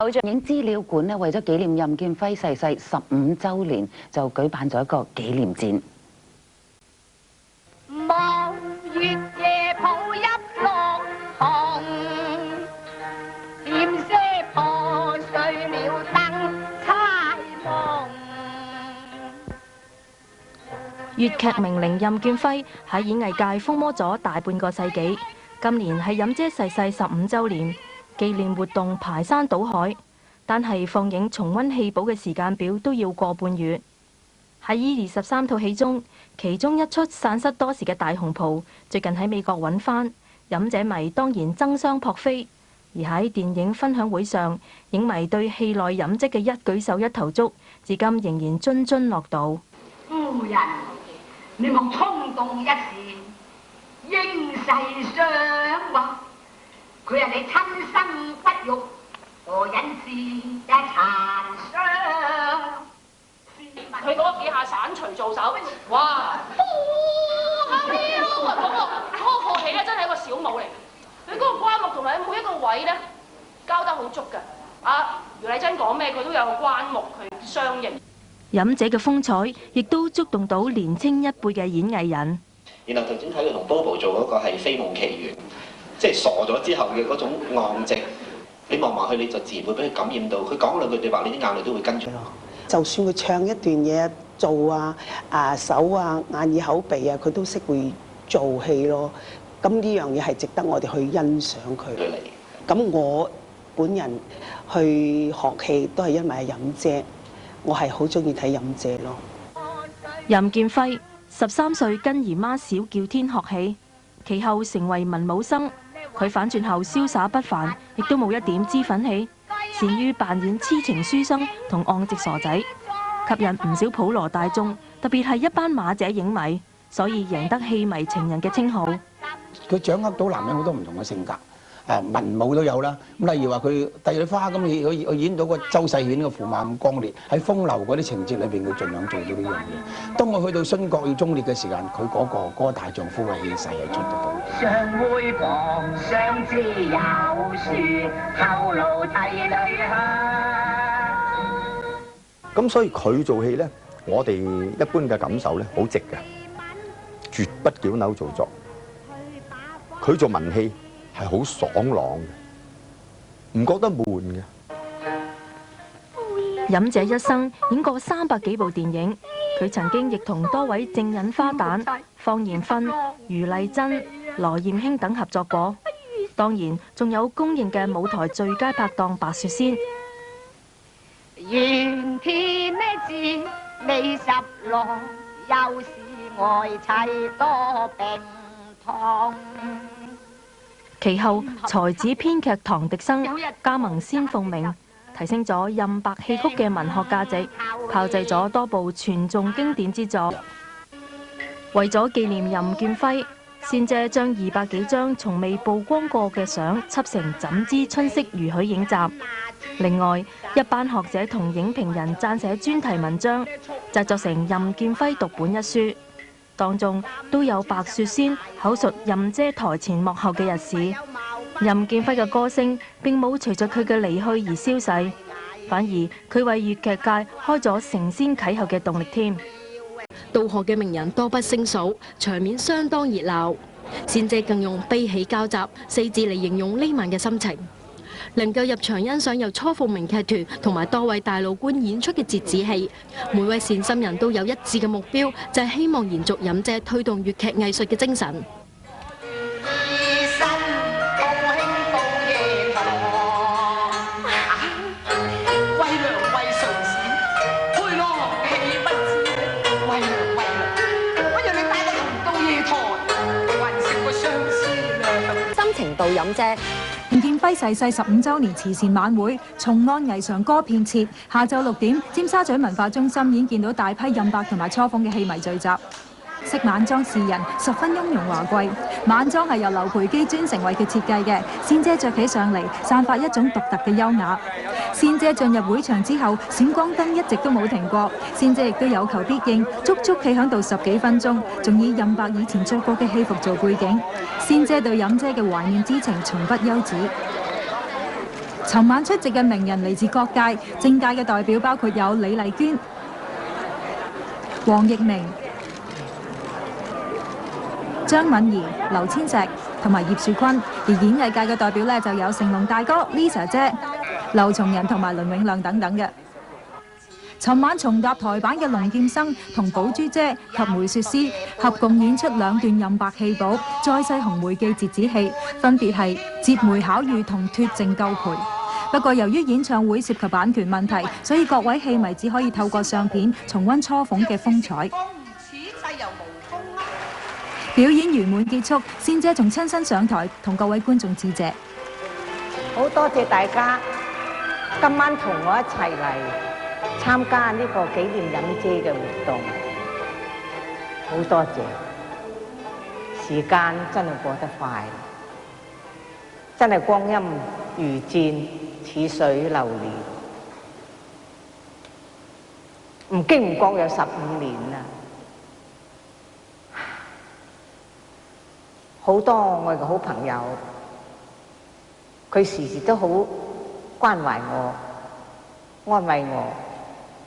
偶像影資料館咧，為咗紀念任劍輝逝世15週年，就舉辦咗一個紀念展。望月夜抱一落紅，點些破碎了燈猜夢。粵劇名伶任劍輝喺演藝界風魔咗大半個世紀，今年係任姐逝世15週年。紀念活動排山倒海，但係放映重溫戲寶嘅時間表都要個半月。喺依23套戲中，其中一出散失多時嘅大紅袍，最近喺美國揾返，任姐迷當然爭相撲飛。而喺電影分享會上，影迷對戲內任姐嘅一舉手一投足，至今仍然津津樂道。夫人，你莫衝動一時，應世相話。佢係你親生不育，何引是一殘傷？佢嗰幾下散錘做手，哇！嗰個戲咧真係一個小武嚟，佢嗰個關目同埋每一個位咧交得好足㗎。余麗珍講咩，佢都有個關目去相應。任姐嘅風采亦都觸動到年青一輩嘅演藝人。然後頭先睇佢同 Bobo 做嗰個係《飛夢奇緣》。即係傻咗之後嘅嗰種昂直，你望埋去你就自然會俾佢感染到。佢講兩句對白，你啲眼淚都會跟住。就算佢唱一段嘢做手啊、眼耳口鼻啊，佢都識會做戲咯。咁呢樣嘢係值得我哋去欣賞佢。咁我本人去學戲都係因為任姐，我係好中意睇任姐咯。任劍輝13歲跟姨媽小叫天學戲，其後成為文武生。佢反轉後瀟灑不凡，亦都冇一點脂粉氣，善於扮演痴情書生同戇直傻仔，吸引唔少普羅大眾，特別係一班馬姐影迷，所以贏得戲迷情人嘅稱號。佢掌握到男人好多唔同嘅性格，文武都有啦。咁例如話佢《帝女花》咁，佢演到個周世顯個駙馬咁剛烈，喺風流嗰啲情節裏邊，佢盡量做到呢樣嘢。當我去到殉國要忠烈嘅時間，佢嗰個大丈夫嘅氣勢係出得到。上會旁相知有樹，透露帝女香。咁所以佢做戲咧，我哋一般嘅感受咧，好直嘅，絕不矯揉造作。佢做文戲係好爽朗嘅，唔覺得悶嘅。任姐一生演過300幾部電影，佢曾經亦同多位正印花旦、芳艷芬、余麗珍、羅艷卿等合作過。當然，仲有公認嘅舞台最佳拍檔白雪仙。願天呢字未16，又是愛妻多病痛。其後，才子編劇唐迪生加盟仙鳳鳴，提升咗任白戲曲嘅文學價值，炮製咗多部傳頌經典之作。為咗紀念任劍輝，仙姐將200幾張從未曝光過嘅相輯成《怎知春色如許》影集。另外，一班學者同影評人撰寫專題文章，製作成《任劍輝讀本》一書。當中都有白雪仙口述任姐台前幕後嘅日史。任劍輝嘅歌聲並冇隨着佢嘅離去而消逝，反而佢為粵劇界開咗承先啟後嘅動力添。道學嘅名人多不勝數，場面相當熱鬧。仙姐更用悲喜交集4字嚟形容呢晚嘅心情。能夠入場欣賞由雛鳳鳴劇團同埋多位大老倌演出嘅折子戲，每位善心人都有一致嘅目標，就係希望延續任姐推動粵劇藝術嘅精神。深情到任姐。任劍輝逝世15週年慈善晚會，重安霓裳歌遍設。下晝6點，尖沙咀文化中心已經見到大批任白同埋雛鳳嘅戲迷聚集。飾晚裝示人，十分雍容華貴。晚裝係由劉培基專程為佢設計嘅，仙姐着起上嚟，散發一種獨特嘅優雅。仙姐進入會場之後，閃光燈一直都冇停過。仙姐亦都有求必應，足足企響度10幾分鐘，仲以任白以前着過嘅戲服做背景。仙姐對任姐嘅懷念之情從不休止。尋晚出席嘅名人嚟自各界，政界嘅代表包括有李麗娟、黃奕明、張敏儀、劉千石同埋葉樹坤，而演藝界嘅代表呢，就有成龍大哥、Lisa 姐、劉松仁同埋倫永亮等等嘅。尋晚重踏台版嘅龍劍生同寶珠姐及梅雪詩合共演出2段任白戲寶、再世紅梅記折子戲，分別係折梅巧遇同脫淨舊陪。不過由於演唱會涉及版權問題，所以各位戲迷只可以透過相片重溫雛鳳嘅風采。表演圓滿結束，仙姐仲親身上台同各位觀眾致謝。好多謝大家今晚同我一齊嚟參加呢個紀念飲姐嘅活動，好多謝。時間真係過得快，真係光陰如箭，似水流年，唔經唔覺有15年啦。好多我嘅好朋友，佢時時都好關懷我、安慰我、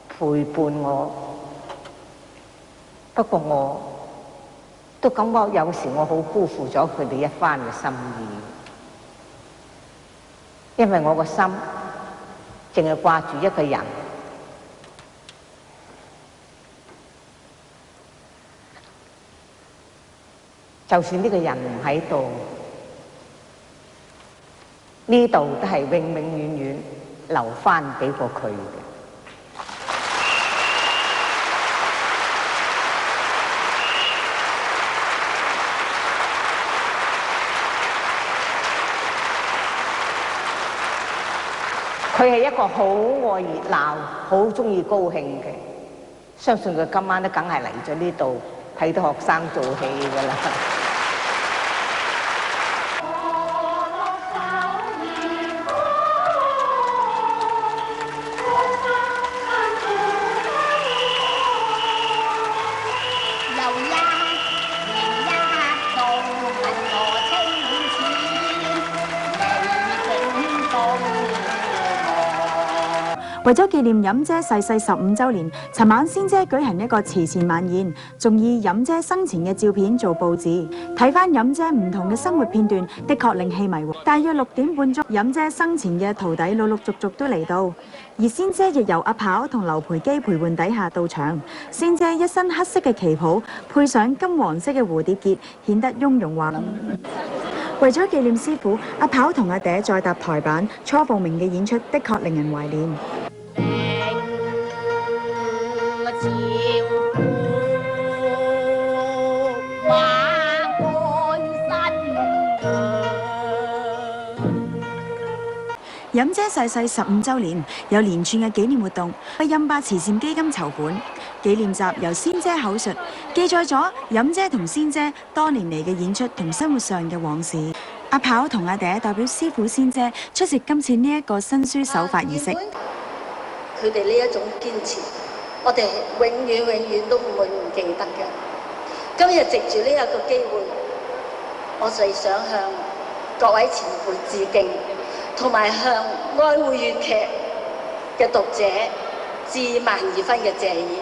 陪伴我。不過我都感覺有時我好辜負咗佢哋一番嘅心意，因為我個心淨係掛住一個人。就算呢個人唔喺度，呢度都係永永遠遠留返俾過佢嘅。佢係一個好愛熱鬧、好鍾意高興嘅，相信佢今晚都梗係嚟咗呢度睇到學生做戲㗎啦。為咗紀念飲姐逝世15週年，尋晚仙姐舉行一個慈善晚宴，仲以飲姐生前嘅照片做佈置。睇返飲姐唔同嘅生活片段，的確令戲迷惑。大約6點半鐘，飲姐生前嘅徒弟陸陸續續都嚟到，而仙姐亦由阿跑同劉培基陪伴底下到場。仙姐一身黑色嘅旗袍，配上金黃色嘅蝴蝶結，顯得雍容華麗。為咗紀念師傅，阿跑同阿嗲再搭台版，雛鳳鳴嘅演出的確令人懷念。飲姐逝世15週年，有連串嘅紀念活動，為印巴慈善基金籌款。紀念集由仙姐口述，記載咗飲姐同仙姐多年嚟嘅演出同生活上嘅往事。阿跑同阿嗲代表師傅仙姐出席今次呢一個新書首發儀式。佢哋呢一種堅持，我哋永遠都唔會唔記得嘅。今日藉住呢一個機會，我哋想向各位前輩致敬，同埋向愛護粵劇嘅讀者致萬二分嘅謝意。